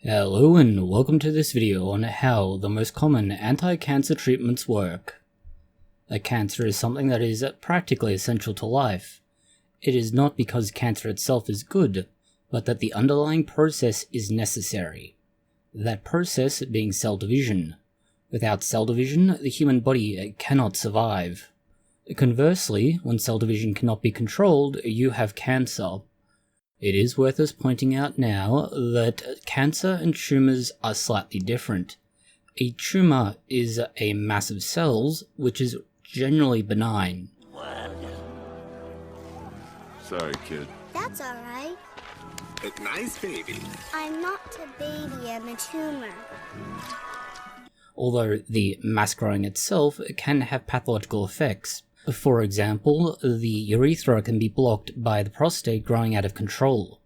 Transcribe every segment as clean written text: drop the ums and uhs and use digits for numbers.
Hello and welcome to this video on how the most common anti-cancer treatments work. A cancer is something that is practically essential to life. It is not because cancer itself is good, but that the underlying process is necessary. That process being cell division. Without cell division, the human body cannot survive. Conversely, when cell division cannot be controlled, you have cancer. It is worth us pointing out now that cancer and tumours are slightly different. A tumour is a mass of cells which is generally benign. Sorry, kid. That's alright. Nice baby. I'm not a baby, I'm a tumor. Although the mass growing itself can have pathological effects. For example, the urethra can be blocked by the prostate growing out of control.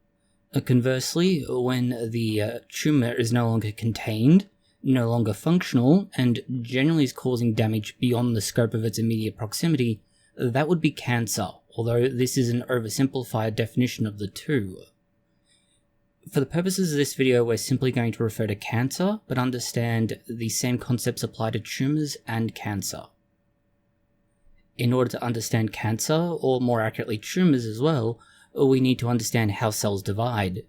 Conversely, when the tumour is no longer contained, no longer functional, and generally is causing damage beyond the scope of its immediate proximity, that would be cancer, although this is an oversimplified definition of the two. For the purposes of this video, we're simply going to refer to cancer, but understand the same concepts apply to tumours and cancer. In order to understand cancer, or more accurately tumours as well, we need to understand how cells divide.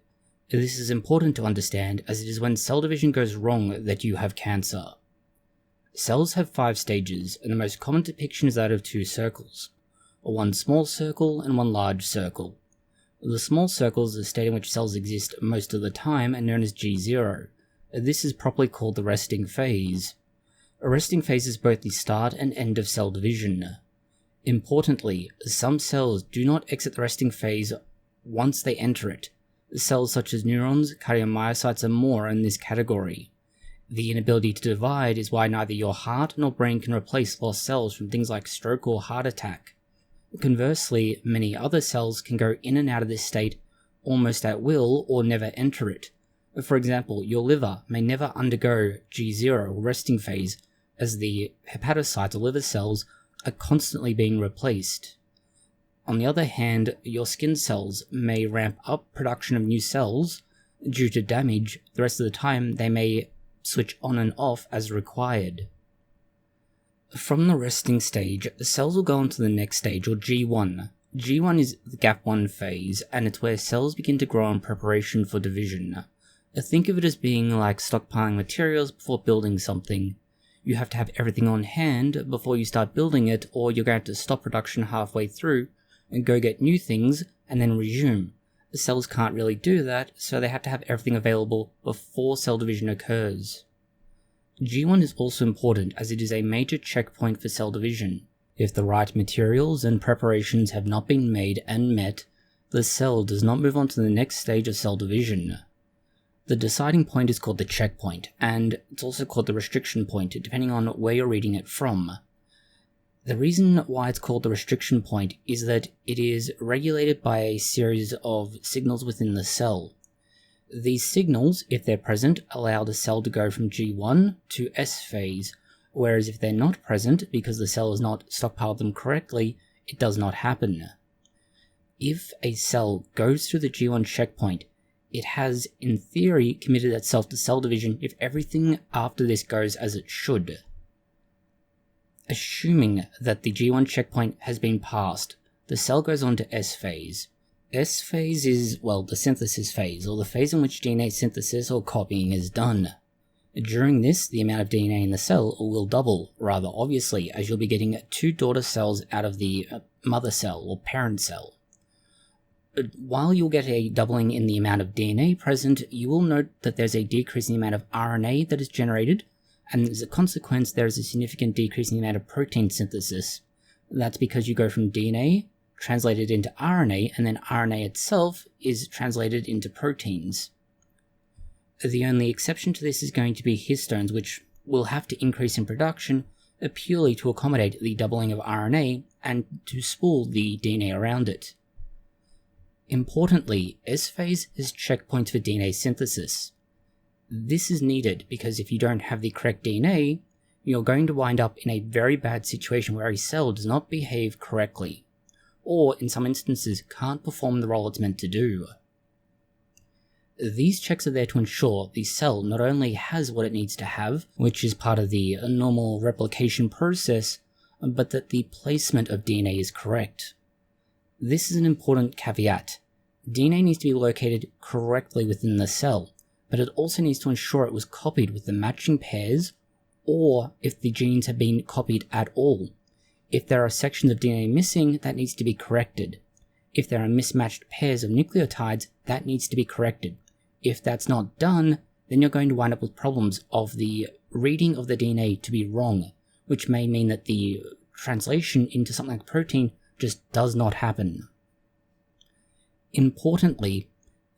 This is important to understand as it is when cell division goes wrong that you have cancer. Cells have 5 stages, and the most common depiction is that of 2 circles. One small circle and one large circle. The small circle is the state in which cells exist most of the time and known as G0. This is properly called the resting phase. A resting phase is both the start and end of cell division. Importantly, some cells do not exit the resting phase once they enter it. Cells such as neurons, cardiomyocytes, and more are in this category. The inability to divide is why neither your heart nor brain can replace lost cells from things like stroke or heart attack. Conversely, many other cells can go in and out of this state almost at will or never enter it. For example, your liver may never undergo G0 or resting phase, as the hepatocytes or liver cells are constantly being replaced. On the other hand, your skin cells may ramp up production of new cells due to damage. The rest of the time, they may switch on and off as required. From the resting stage, cells will go on to the next stage, or G1. G1 is the gap 1 phase, and it's where cells begin to grow in preparation for division. Think of it as being like stockpiling materials before building something. You have to have everything on hand before you start building it, or you're going to stop production halfway through and go get new things and then resume. The cells can't really do that, so they have to have everything available before cell division occurs. G1 is also important as it is a major checkpoint for cell division. If the right materials and preparations have not been made and met, the cell does not move on to the next stage of cell division. The deciding point is called the checkpoint, and it's also called the restriction point, depending on where you're reading it from. The reason why it's called the restriction point is that it is regulated by a series of signals within the cell. These signals, if they're present, allow the cell to go from G1 to S phase, whereas if they're not present, because the cell has not stockpiled them correctly, it does not happen. If a cell goes through the G1 checkpoint, it has, in theory, committed itself to cell division if everything after this goes as it should. Assuming that the G1 checkpoint has been passed, the cell goes on to S phase. S phase is, well, the synthesis phase, or the phase in which DNA synthesis or copying is done. During this, the amount of DNA in the cell will double, rather obviously, as you'll be getting 2 daughter cells out of the mother cell, or parent cell. While you'll get a doubling in the amount of DNA present, you will note that there's a decrease in the amount of RNA that is generated, and as a consequence there is a significant decrease in the amount of protein synthesis. That's because you go from DNA, translated into RNA, and then RNA itself is translated into proteins. The only exception to this is going to be histones, which will have to increase in production purely to accommodate the doubling of RNA and to spool the DNA around it. Importantly, S phase is checkpoints for DNA synthesis. This is needed because if you don't have the correct DNA, you're going to wind up in a very bad situation where a cell does not behave correctly, or in some instances can't perform the role it's meant to do. These checks are there to ensure the cell not only has what it needs to have, which is part of the normal replication process, but that the placement of DNA is correct. This is an important caveat. DNA needs to be located correctly within the cell, but it also needs to ensure it was copied with the matching pairs, or if the genes have been copied at all. If there are sections of DNA missing, that needs to be corrected. If there are mismatched pairs of nucleotides, that needs to be corrected. If that's not done, then you're going to wind up with problems of the reading of the DNA to be wrong, which may mean that the translation into something like protein just does not happen. Importantly,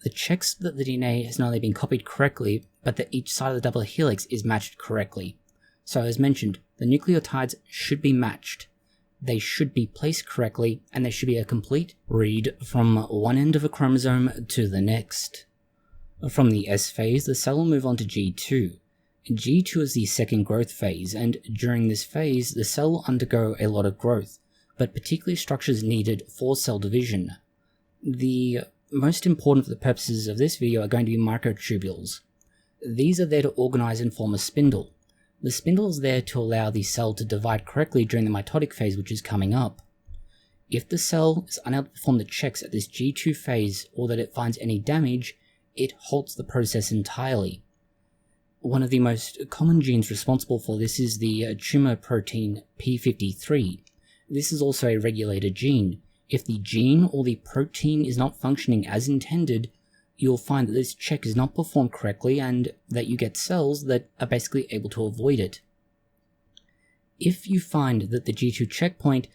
the checks that the DNA has not only been copied correctly, but that each side of the double helix is matched correctly. So as mentioned, the nucleotides should be matched. They should be placed correctly, and there should be a complete read from one end of a chromosome to the next. From the S phase, the cell will move on to G2. G2 is the second growth phase, and during this phase, the cell will undergo a lot of growth, but particularly structures needed for cell division. The most important for the purposes of this video are going to be microtubules. These are there to organize and form a spindle. The spindle is there to allow the cell to divide correctly during the mitotic phase, which is coming up. If the cell is unable to perform the checks at this G2 phase, or that it finds any damage, it halts the process entirely. One of the most common genes responsible for this is the tumor protein p53. This is also a regulated gene. If the gene or the protein is not functioning as intended, you'll find that this check is not performed correctly and that you get cells that are basically able to avoid it. If you find that the G2 checkpoint,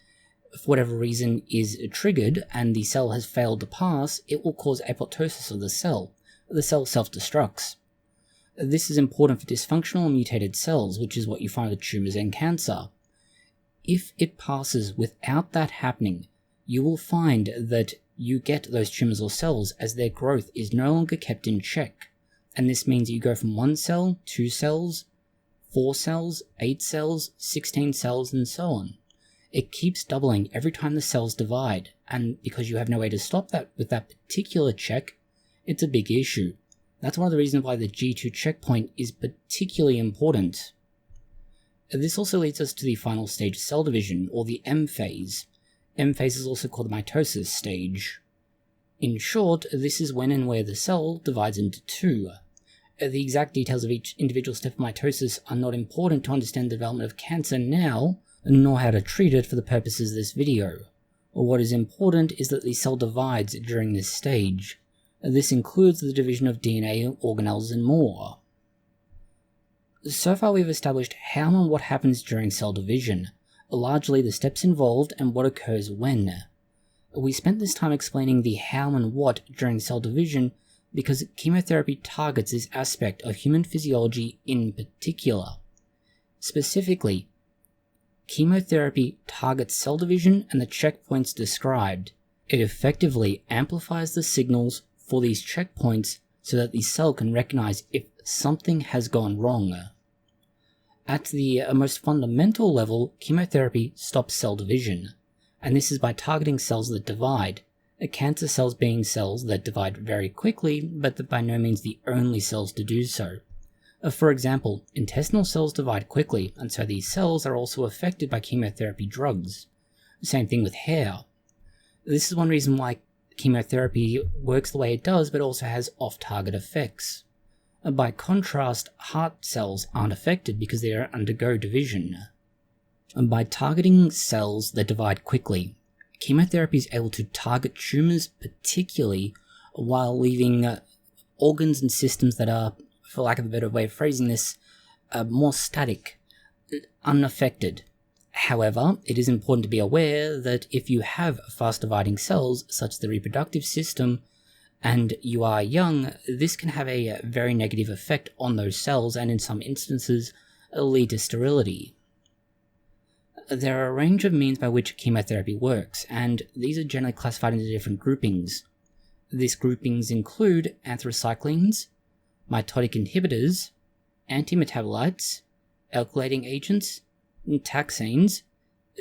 for whatever reason, is triggered and the cell has failed to pass, it will cause apoptosis of the cell. The cell self-destructs. This is important for dysfunctional and mutated cells, which is what you find with tumors and cancer. If it passes without that happening, you will find that you get those tumors or cells as their growth is no longer kept in check. And this means you go from 1 cell, 2 cells, 4 cells, 8 cells, 16 cells, and so on. It keeps doubling every time the cells divide, and because you have no way to stop that with that particular check, it's a big issue. That's one of the reasons why the G2 checkpoint is particularly important. This also leads us to the final stage of cell division, or the M phase. M phase is also called the mitosis stage. In short, this is when and where the cell divides into 2. The exact details of each individual step of mitosis are not important to understand the development of cancer now, nor how to treat it for the purposes of this video. What is important is that the cell divides during this stage. This includes the division of DNA, organelles, and more. So far we've established how and what happens during cell division, largely the steps involved and what occurs when. We spent this time explaining the how and what during cell division because chemotherapy targets this aspect of human physiology in particular. Specifically, chemotherapy targets cell division and the checkpoints described. It effectively amplifies the signals for these checkpoints so that the cell can recognize if something has gone wrong. At the most fundamental level, chemotherapy stops cell division, and this is by targeting cells that divide, cancer cells being cells that divide very quickly, but that by no means the only cells to do so. For example, intestinal cells divide quickly, and so these cells are also affected by chemotherapy drugs. Same thing with hair. This is one reason why chemotherapy works the way it does, but also has off-target effects. By contrast, heart cells aren't affected because they don't undergo division. By targeting cells that divide quickly, chemotherapy is able to target tumors particularly while leaving organs and systems that are, for lack of a better way of phrasing this, more static, unaffected. However, it is important to be aware that if you have fast-dividing cells, such as the reproductive system, and you are young, this can have a very negative effect on those cells and in some instances lead to sterility. There are a range of means by which chemotherapy works, and these are generally classified into different groupings. These groupings include anthracyclines, mitotic inhibitors, antimetabolites, alkylating agents, taxanes,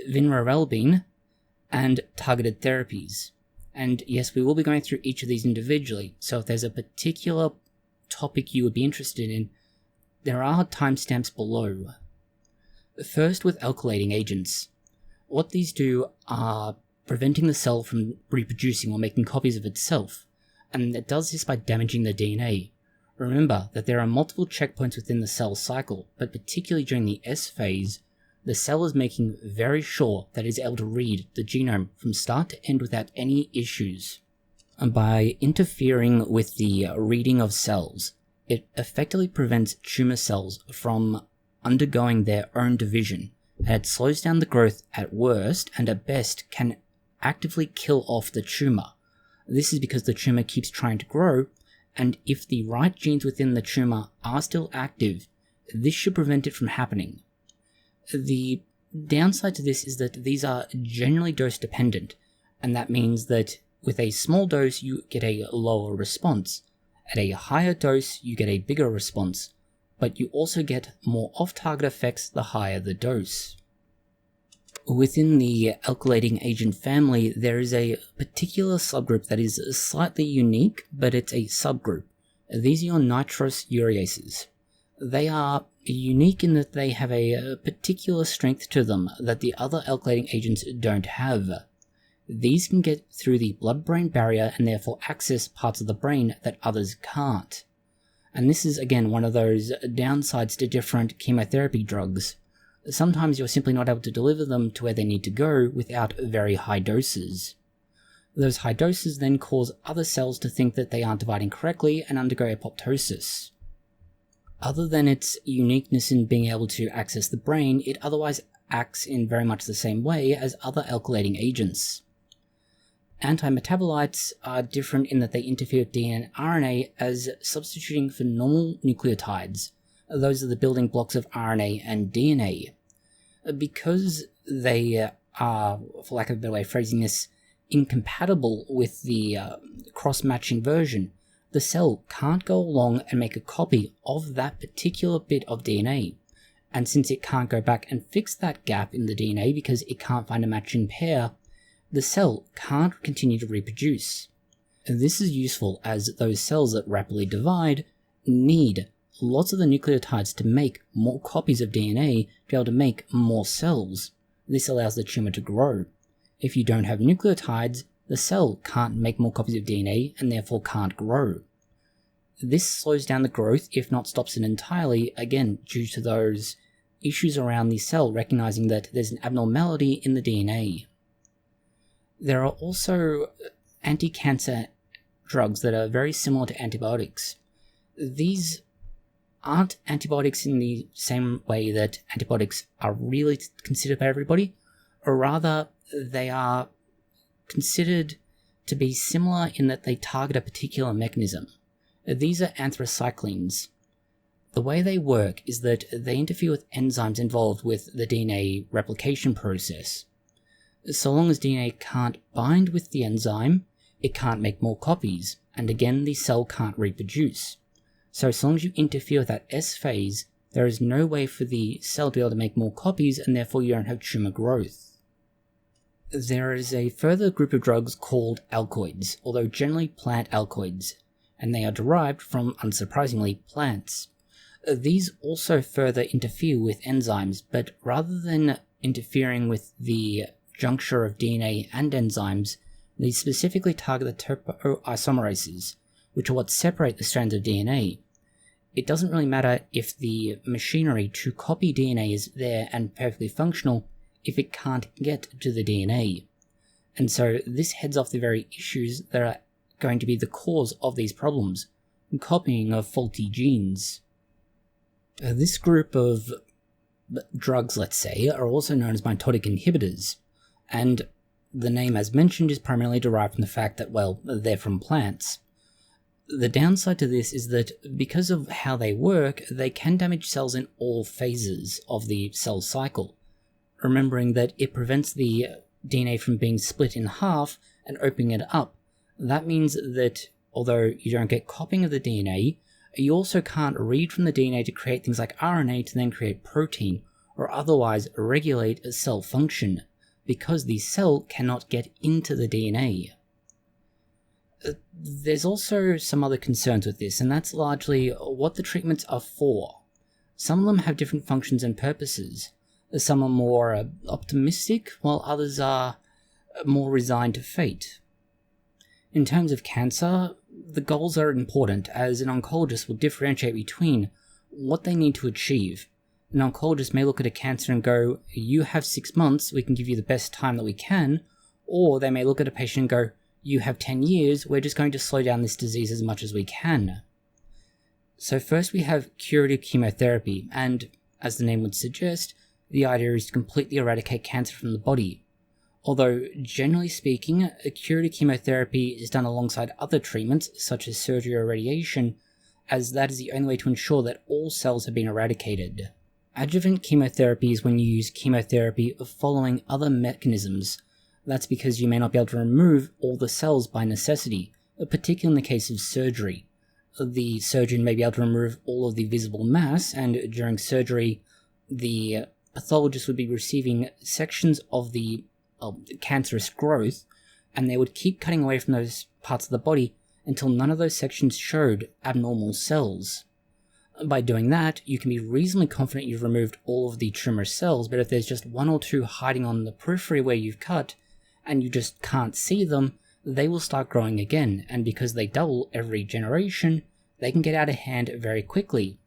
vinrarelbine, and targeted therapies. And yes, we will be going through each of these individually, so if there's a particular topic you would be interested in, there are timestamps below. First, with alkylating agents. What these do are preventing the cell from reproducing or making copies of itself, and it does this by damaging the DNA. Remember that there are multiple checkpoints within the cell cycle, but particularly during the S phase, the cell is making very sure that it is able to read the genome from start to end without any issues. And by interfering with the reading of cells, it effectively prevents tumor cells from undergoing their own division, and it slows down the growth at worst, and at best can actively kill off the tumor. This is because the tumor keeps trying to grow, and if the right genes within the tumor are still active, this should prevent it from happening. The downside to this is that these are generally dose dependent, and that means that with a small dose you get a lower response. At a higher dose you get a bigger response, but you also get more off-target effects the higher the dose. Within the alkylating agent family, there is a particular subgroup that is slightly unique, but it's a subgroup. These are your nitrous urases. They are unique in that they have a particular strength to them that the other alkylating agents don't have. These can get through the blood-brain barrier and therefore access parts of the brain that others can't. And this is again one of those downsides to different chemotherapy drugs. Sometimes you're simply not able to deliver them to where they need to go without very high doses. Those high doses then cause other cells to think that they aren't dividing correctly and undergo apoptosis. Other than its uniqueness in being able to access the brain, it otherwise acts in very much the same way as other alkylating agents. Antimetabolites are different in that they interfere with DNA and RNA as substituting for normal nucleotides. Those are the building blocks of RNA and DNA. Because they are, for lack of a better way of phrasing this, incompatible with the cross-matching version, the cell can't go along and make a copy of that particular bit of DNA. And since it can't go back and fix that gap in the DNA because it can't find a matching pair, the cell can't continue to reproduce. And this is useful as those cells that rapidly divide need lots of the nucleotides to make more copies of DNA to be able to make more cells. This allows the tumor to grow. If you don't have nucleotides, the cell can't make more copies of DNA and therefore can't grow. This slows down the growth, if not stops it entirely, again due to those issues around the cell recognizing that there's an abnormality in the DNA. There are also anti-cancer drugs that are very similar to antibiotics. These aren't antibiotics in the same way that antibiotics are really considered by everybody, or rather they are considered to be similar in that they target a particular mechanism. These are anthracyclines. The way they work is that they interfere with enzymes involved with the DNA replication process. So long as DNA can't bind with the enzyme, it can't make more copies, and again the cell can't reproduce. So long as you interfere with that S phase, there is no way for the cell to be able to make more copies, and therefore you don't have tumor growth. There is a further group of drugs called alkoids, although generally plant alkoids, and they are derived from, unsurprisingly, plants. These also further interfere with enzymes, but rather than interfering with the juncture of DNA and enzymes, they specifically target the topoisomerases, which are what separate the strands of DNA. It doesn't really matter if the machinery to copy DNA is there and perfectly functional if it can't get to the DNA. And so this heads off the very issues that are going to be the cause of these problems, copying of faulty genes. This group of drugs, let's say, are also known as mitotic inhibitors, and the name as mentioned is primarily derived from the fact that, well, they're from plants. The downside to this is that because of how they work, they can damage cells in all phases of the cell cycle, remembering that it prevents the DNA from being split in half and opening it up. That means that although you don't get copying of the DNA, you also can't read from the DNA to create things like RNA to then create protein, or otherwise regulate a cell function, because the cell cannot get into the DNA. There's also some other concerns with this, and that's largely what the treatments are for. Some of them have different functions and purposes. Some are more optimistic, while others are more resigned to fate. In terms of cancer, the goals are important, as an oncologist will differentiate between what they need to achieve. An oncologist may look at a cancer and go, you have 6 months, we can give you the best time that we can, or they may look at a patient and go, you have 10 years, we're just going to slow down this disease as much as we can. So first we have curative chemotherapy, and as the name would suggest, the idea is to completely eradicate cancer from the body. Although, generally speaking, a curative chemotherapy is done alongside other treatments, such as surgery or radiation, as that is the only way to ensure that all cells have been eradicated. Adjuvant chemotherapy is when you use chemotherapy following other mechanisms. That's because you may not be able to remove all the cells by necessity, particularly in the case of surgery. The surgeon may be able to remove all of the visible mass, and during surgery, the pathologist would be receiving sections of the cancerous growth, and they would keep cutting away from those parts of the body until none of those sections showed abnormal cells. By doing that, you can be reasonably confident you've removed all of the tumor cells, but if there's just 1 or 2 hiding on the periphery where you've cut, and you just can't see them, they will start growing again, and because they double every generation, they can get out of hand very quickly.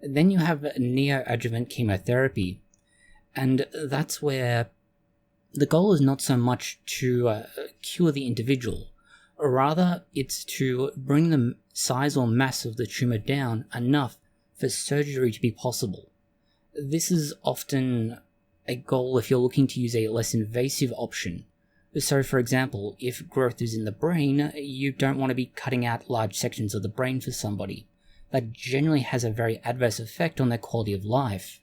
Then you have neoadjuvant chemotherapy, and that's where the goal is not so much to cure the individual, rather it's to bring the size or mass of the tumor down enough for surgery to be possible. This is often a goal if you're looking to use a less invasive option. So for example, if growth is in the brain, you don't want to be cutting out large sections of the brain for somebody. That generally has a very adverse effect on their quality of life.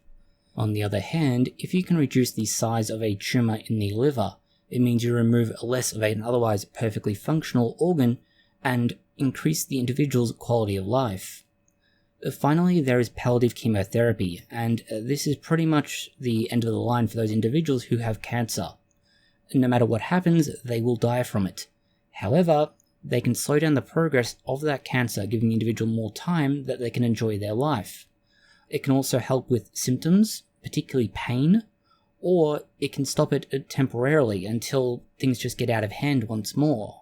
On the other hand, if you can reduce the size of a tumor in the liver, it means you remove less of an otherwise perfectly functional organ and increase the individual's quality of life. Finally, there is palliative chemotherapy, and this is pretty much the end of the line for those individuals who have cancer. No matter what happens, they will die from it. However, they can slow down the progress of that cancer, giving the individual more time that they can enjoy their life. It can also help with symptoms, particularly pain, or it can stop it temporarily until things just get out of hand once more.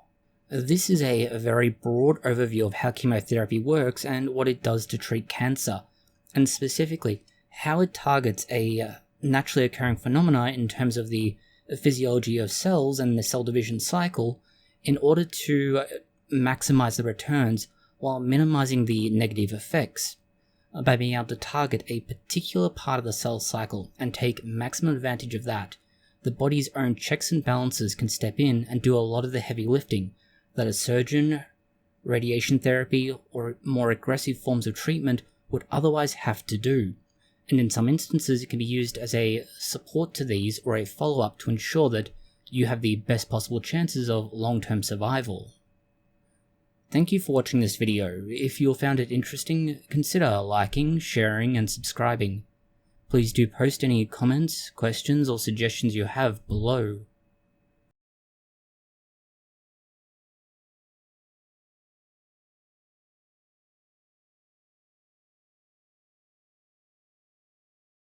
This is a very broad overview of how chemotherapy works and what it does to treat cancer, and specifically how it targets a naturally occurring phenomena in terms of the physiology of cells and the cell division cycle in order to maximize the returns while minimizing the negative effects. By being able to target a particular part of the cell cycle and take maximum advantage of that, the body's own checks and balances can step in and do a lot of the heavy lifting that a surgeon, radiation therapy, or more aggressive forms of treatment would otherwise have to do. And in some instances, it can be used as a support to these or a follow-up to ensure that you have the best possible chances of long-term survival. Thank you for watching this video. If you found it interesting, consider liking, sharing, and subscribing. Please do post any comments, questions, or suggestions you have below.